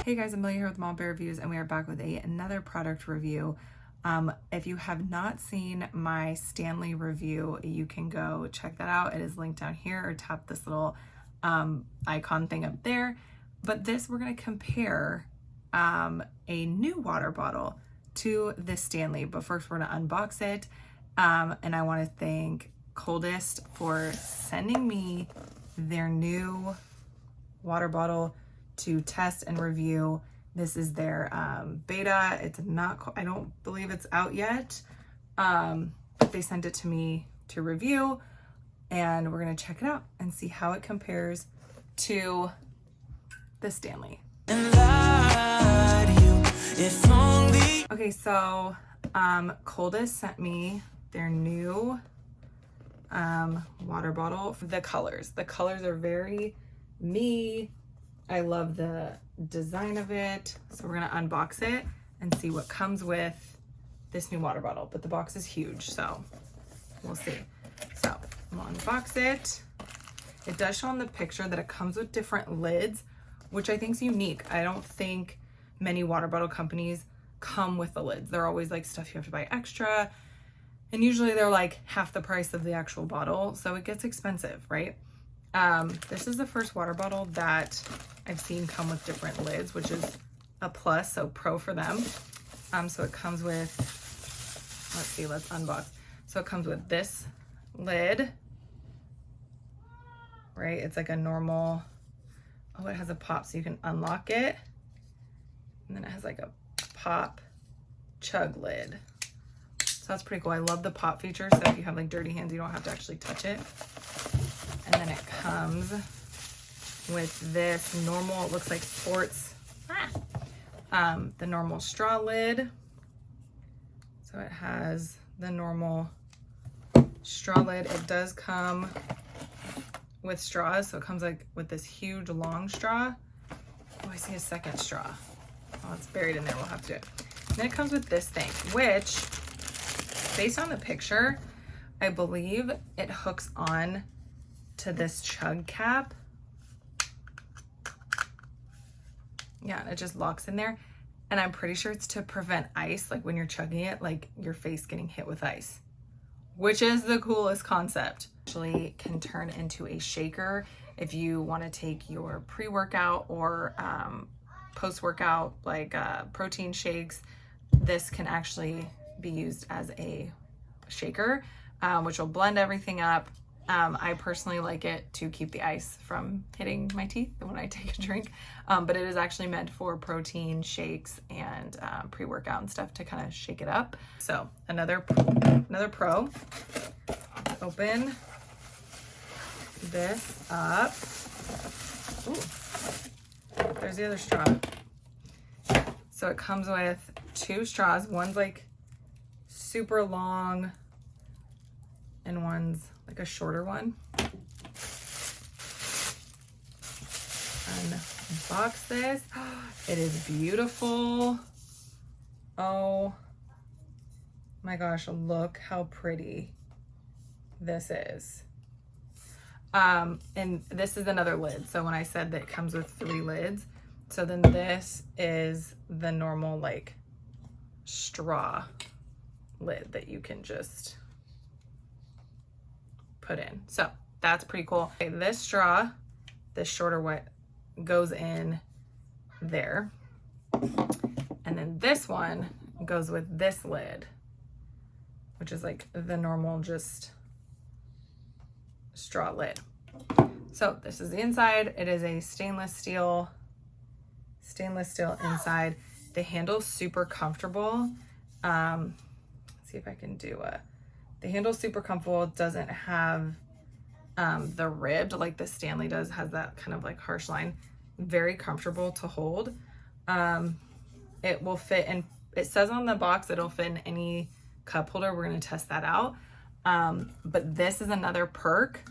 Hey guys, Amelia here with Mom Bear Reviews, and we are back with another product review. If you have not seen my Stanley review, you can go check that out. It is linked down here, or tap this little icon thing up there. But this, we're going to compare a new water bottle to this Stanley. But first, we're going to unbox it. And I want to thank Coldest for sending me their new water bottle to test and review. This is their beta. It's not, I don't believe it's out yet. But they sent it to me to review, and we're gonna check it out and see how it compares to the Stanley. Okay, so Coldest sent me their new water bottle. The colors are very me. I love the design of it. So we're gonna unbox it and see what comes with this new water bottle. But the box is huge, so we'll see. So I'm gonna unbox it. It does show on the picture that it comes with different lids, which I think is unique. I don't think many water bottle companies come with the lids. They're always like stuff you have to buy extra. And usually they're like half the price of the actual bottle. So it gets expensive, right? This is the first water bottle that I've seen come with different lids, which is a plus, so pro for them. So it comes with, let's see, let's unbox. So it comes with this lid, right? It's like a normal, oh, it has a pop so you can unlock it. And then it has like a pop chug lid. So that's pretty cool. I love the pop feature, so if you have like dirty hands, you don't have to actually touch it. And then it comes with this normal, it looks like sports, the normal straw lid. So it has the normal straw lid. It does come with straws, so it comes like with this huge long straw. Oh, I see a second straw. Oh, it's buried in there, we'll have to do it. And then it comes with this thing, which, based on the picture, I believe it hooks on to this chug cap. Yeah, and it just locks in there. And I'm pretty sure it's to prevent ice, like when you're chugging it, like your face getting hit with ice, which is the coolest concept. Actually can turn into a shaker if you want to take your pre-workout or post-workout, like protein shakes. This can actually be used as a shaker, which will blend everything up. I personally like it to keep the ice from hitting my teeth when I take a drink, but it is actually meant for protein shakes and pre-workout and stuff to kind of shake it up. So another pro. Open this up. Ooh, there's the other straw. So it comes with two straws. One's like super long and one's like a shorter one. Unbox this. It is beautiful. Oh my gosh, look how pretty this is. And this is another lid. So when I said that it comes with 3 lids, so then this is the normal like straw lid that you can just put in. So that's pretty cool. Okay, this straw, this shorter one, goes in there. And then this one goes with this lid, which is like the normal just straw lid. So this is the inside. It is a stainless steel inside. The handle's super comfortable. Let's see if I can do the handle's super comfortable. It doesn't have the ribbed like the Stanley does, has that kind of like harsh line. Very comfortable to hold. It will fit in, it says on the box it'll fit in any cup holder. We're gonna test that out. But this is another perk.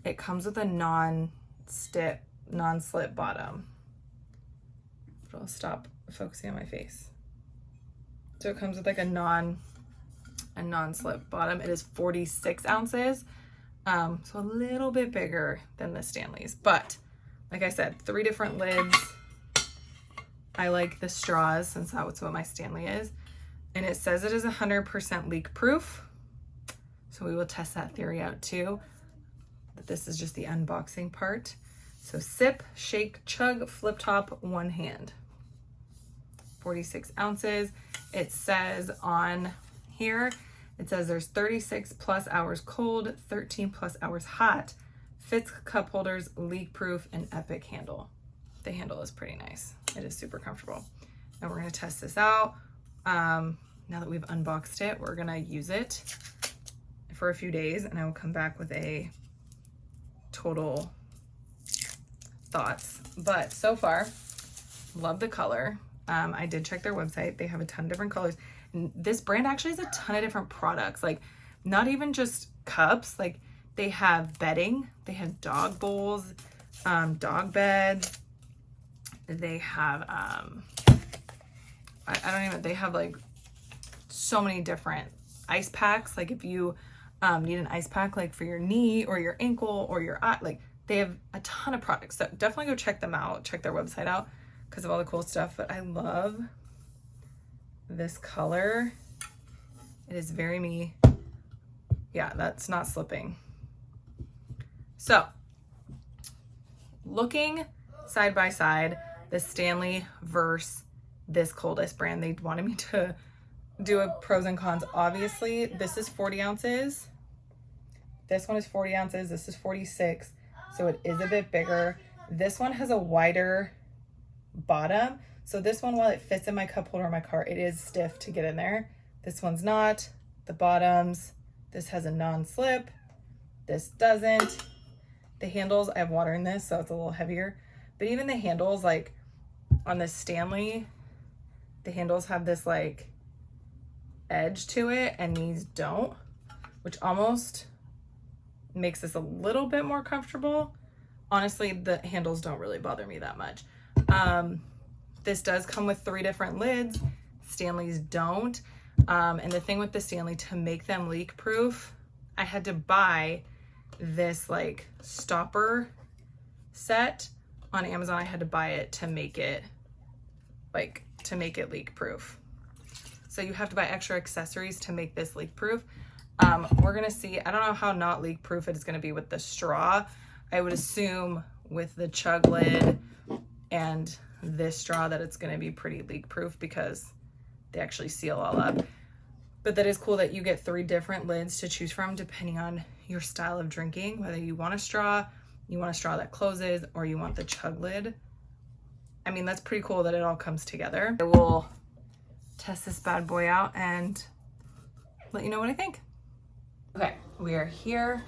It comes with a non-slip bottom. It'll stop focusing on my face. So it comes with like a non-slip bottom. It is 46 ounces. So a little bit bigger than the Stanley's, but like I said, 3 different lids. I like the straws since that's what my Stanley is. And it says it is 100% leak proof. So we will test that theory out too. But this is just the unboxing part. So sip, shake, chug, flip top, one hand. 46 ounces. It says on here, it says there's 36 plus hours cold, 13 plus hours hot, fits cup holders, leak proof, and epic handle. The handle is pretty nice. It is super comfortable. And we're gonna test this out. Now that we've unboxed it, we're gonna use it for a few days and I will come back with a total thoughts. But so far, love the color. I did check their website. They have a ton of different colors. And this brand actually has a ton of different products, like not even just cups, like they have bedding, they have dog bowls, dog beds. They have, they have like so many different ice packs. Like if you need an ice pack, like for your knee or your ankle or your eye, like they have a ton of products. So definitely go check them out, check their website out because of all the cool stuff. But I love this color. It is very me. Yeah, that's not slipping. So looking side by side, the Stanley versus this Coldest brand, they wanted me to do a pros and cons. Obviously, this is 40 ounces. This one is 40 ounces. This is 46. So it is a bit bigger. This one has a wider bottom. So this one, while it fits in my cup holder in my car, it is stiff to get in there. This one's not. The bottoms, this has a non-slip. This doesn't. The handles, I have water in this, so it's a little heavier. But even the handles, like on the Stanley, the handles have this like edge to it and these don't, which almost makes this a little bit more comfortable. Honestly, the handles don't really bother me that much. This does come with 3 different lids. Stanley's don't. And the thing with the Stanley, to make them leak proof, I had to buy this like stopper set on Amazon. I had to buy it to make it leak proof. So you have to buy extra accessories to make this leak proof. We're gonna see. I don't know how not leak proof it's gonna be with the straw. I would assume with the chug lid and this straw that it's gonna be pretty leak proof because they actually seal all up. But that is cool that you get 3 different lids to choose from depending on your style of drinking, whether you want a straw that closes, or you want the chug lid. I mean, that's pretty cool that it all comes together. I will test this bad boy out and let you know what I think. Okay, we are here.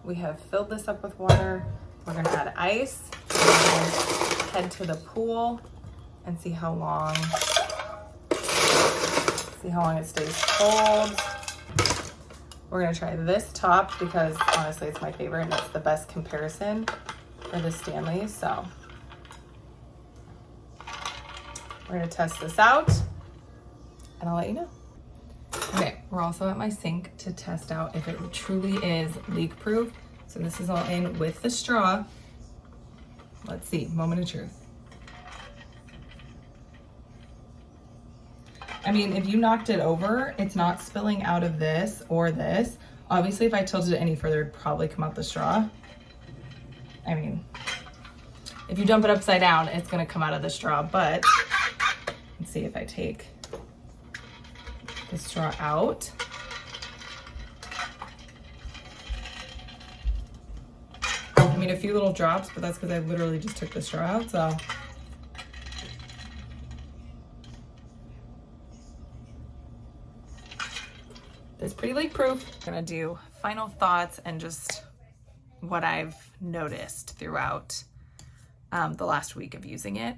We have filled this up with water. We're gonna add ice and head to the pool and see how long it stays cold. We're gonna try this top because honestly it's my favorite and it's the best comparison for the Stanley. So we're gonna test this out and I'll let you know. Okay, we're also at my sink to test out if it truly is leak proof. So this is all in with the straw. Let's see, moment of truth. I mean, if you knocked it over, it's not spilling out of this or this. Obviously, if I tilted it any further, it'd probably come out the straw. I mean, if you dump it upside down, it's gonna come out of the straw, but let's see if I take the straw out. I mean, a few little drops, but that's because I literally just took the straw out, so. It's pretty leak proof. I'm gonna do final thoughts and just what I've noticed throughout the last week of using it.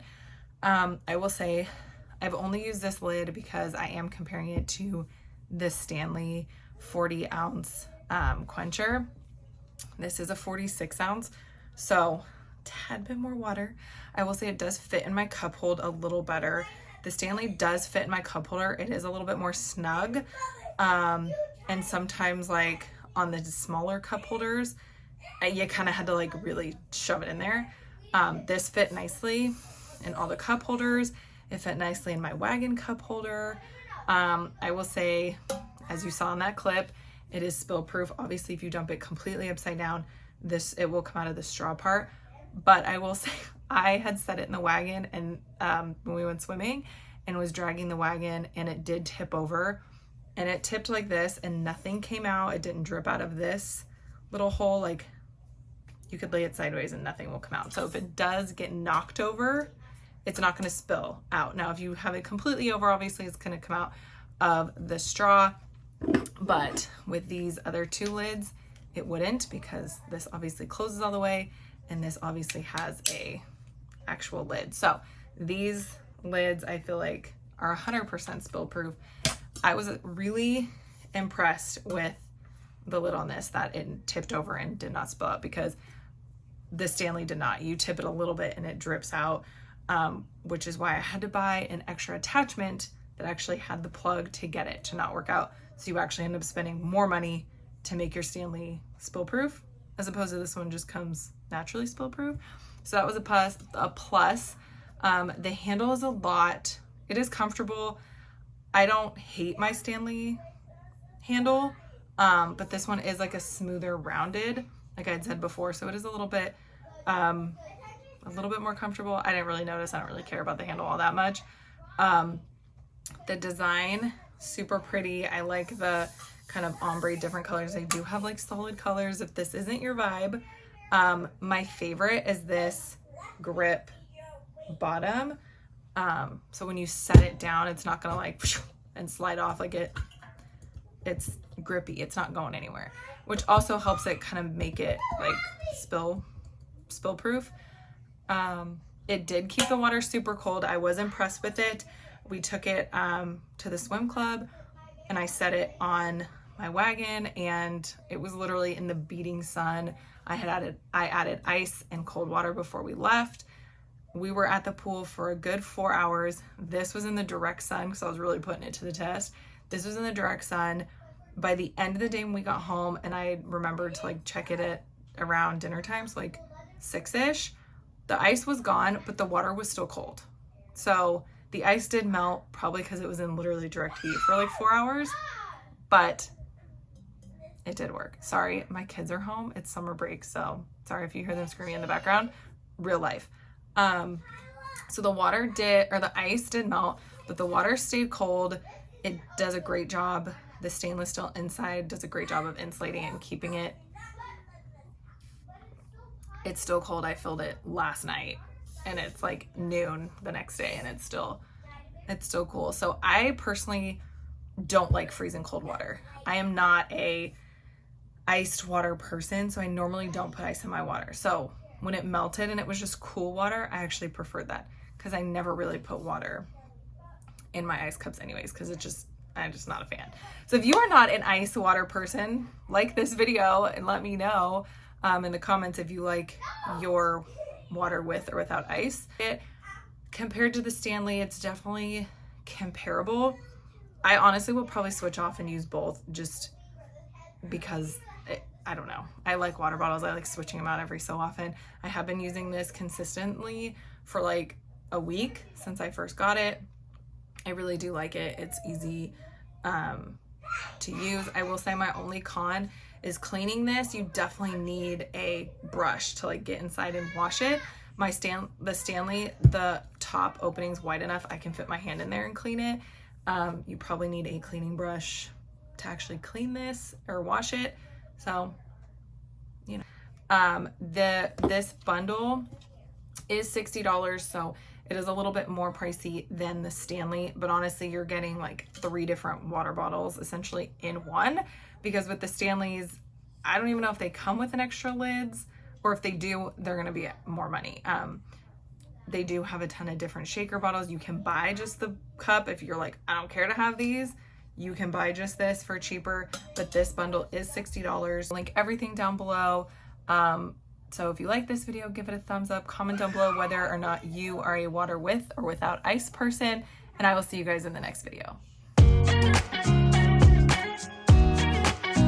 I will say I've only used this lid because I am comparing it to the Stanley 40 ounce quencher. This is a 46 ounce, so a tad bit more water. I will say it does fit in my cup hold a little better. The Stanley does fit in my cup holder. It is a little bit more snug. And sometimes like on the smaller cup holders, you kind of had to like really shove it in there. This fit nicely in all the cup holders. It fit nicely in my wagon cup holder. I will say, as you saw in that clip, it is spill proof. Obviously, if you dump it completely upside down, it will come out of the straw part. But I will say, I had set it in the wagon and when we went swimming and was dragging the wagon, and it did tip over, and it tipped like this and nothing came out. It didn't drip out of this little hole. Like, you could lay it sideways and nothing will come out. So if it does get knocked over, it's not going to spill out. Now, if you have it completely over, obviously it's going to come out of the straw. But with these other two lids, it wouldn't, because this obviously closes all the way and this obviously has a actual lid. So these lids, I feel like, are 100% spill proof. I was really impressed with the lid on this, that it tipped over and did not spill out, because the Stanley did not. You tip it a little bit and it drips out, which is why I had to buy an extra attachment that actually had the plug to get it to not work out. So you actually end up spending more money to make your Stanley spill proof, as opposed to this one just comes naturally spill proof. So that was a plus. The handle is it is comfortable. I don't hate my Stanley handle, but this one is like a smoother rounded, like I had said before. So it is a little bit more comfortable. I didn't really notice. I don't really care about the handle all that much. The design, super pretty. I like the kind of ombre different colors. They do have like solid colors if this isn't your vibe. My favorite is this grip bottom. So when you set it down, it's not gonna like and slide off. Like it's grippy. It's not going anywhere, which also helps it kind of make it like spill proof. It did keep the water super cold. I was impressed with it. We took it to the swim club and I set it on my wagon, and it was literally in the beating sun. I added ice and cold water before we left. We were at the pool for a good 4 hours. This was in the direct sun, because I was really putting it to the test. This was in the direct sun. By the end of the day when we got home, and I remembered to like check it at around dinner time, so like 6-ish, the ice was gone, but the water was still cold. So the ice did melt, probably because it was in literally direct heat for like 4 hours, but it did work. Sorry, my kids are home. It's summer break, so sorry if you hear them screaming in the background. Real life. So the ice did melt, but the water stayed cold. It does a great job. The stainless steel inside does a great job of insulating it and keeping it. It's still cold. I filled it last night and it's like noon the next day and it's still cool. So I personally don't like freezing cold water. I am not a iced water person, so I normally don't put ice in my water. So when it melted and it was just cool water, I actually preferred that, because I never really put water in my ice cups anyways, because I'm just not a fan. So if you are not an ice water person, like this video and let me know in the comments if you like your water with or without ice. Compared to the Stanley, it's definitely comparable. I honestly will probably switch off and use both, just because I don't know. I like water bottles. I like switching them out every so often. I have been using this consistently for like a week since I first got it. I really do like it. It's easy to use. I will say my only con is cleaning this. You definitely need a brush to like get inside and wash it. The Stanley, the top opening's wide enough I can fit my hand in there and clean it. You probably need a cleaning brush to actually clean this or wash it. So, you know, this bundle is $60, so it is a little bit more pricey than the Stanley, but honestly, you're getting like 3 different water bottles essentially in one, because with the Stanleys, I don't even know if they come with an extra lids, or if they do, they're going to be more money. They do have a ton of different shaker bottles. You can buy just the cup. If you're like, I don't care to have these, you can buy just this for cheaper, but this bundle is $60. Link everything down below. So if you like this video, give it a thumbs up, comment down below whether or not you are a water with or without ice person, and I will see you guys in the next video.